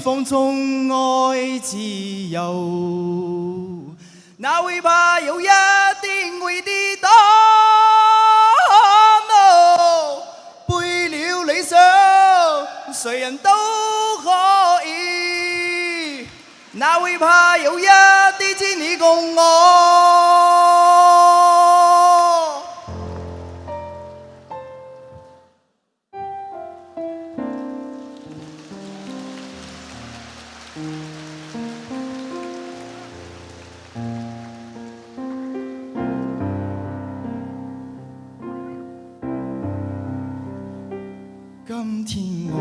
放縱愛自由，哪會怕有一天會跌倒？背了理想，誰人都可以，哪會怕有一天只你共我？今天我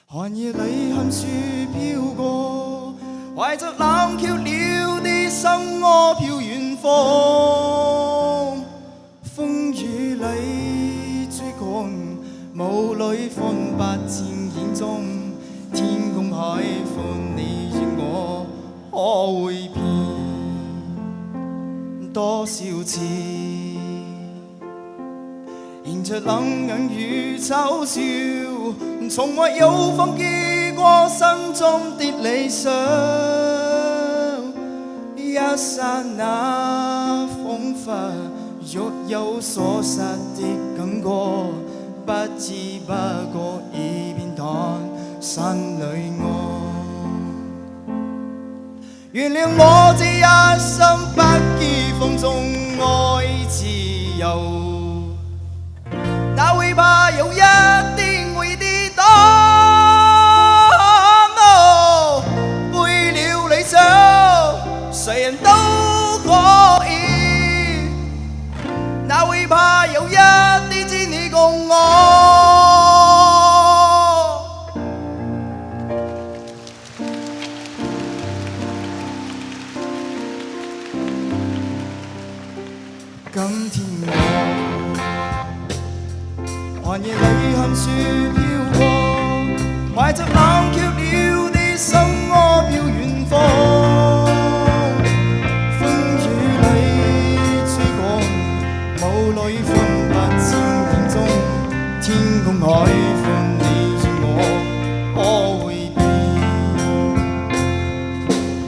寒夜裏看雪飄過，懷着冷卻了的心窩飄遠方。風雨裏追趕，霧裏看不見影蹤，天空海闊，你與我可會變多少次？迎着冷眼與嘲笑，從沒有放棄過心中的理想。一剎那彷彿若有所失的感覺，不知不覺已變淡山裏愛。原諒我這一生不羈放縱愛自由，哪會怕有一天會跌倒？背了理想，誰人都可以，哪會怕有一天只你共我？今天我寒夜裏看雪飄過，懷着冷卻了的心窩飄遠方。風雨裏追趕，霧裏分不清影蹤，天空海闊，你與我可會變？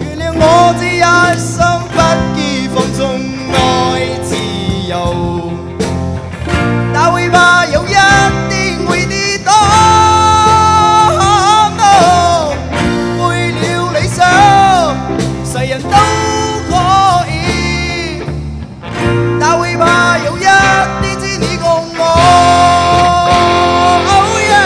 原諒我這一生不羈放縱愛自由，哪會怕有一天會跌倒？背了理想，誰人都可以，哪會怕有一天只你共我？Oh yeah！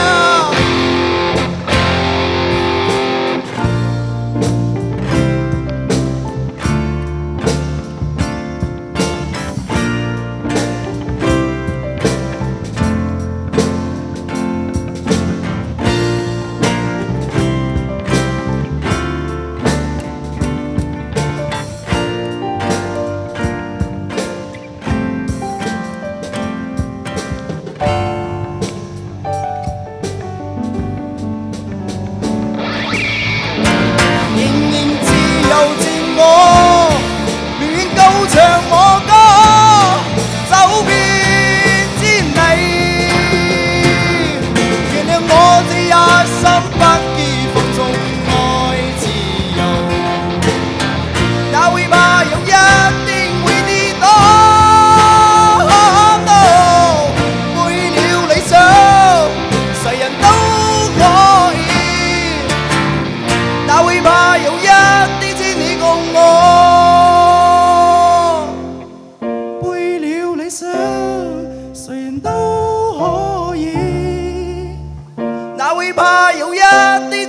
哪會怕有一天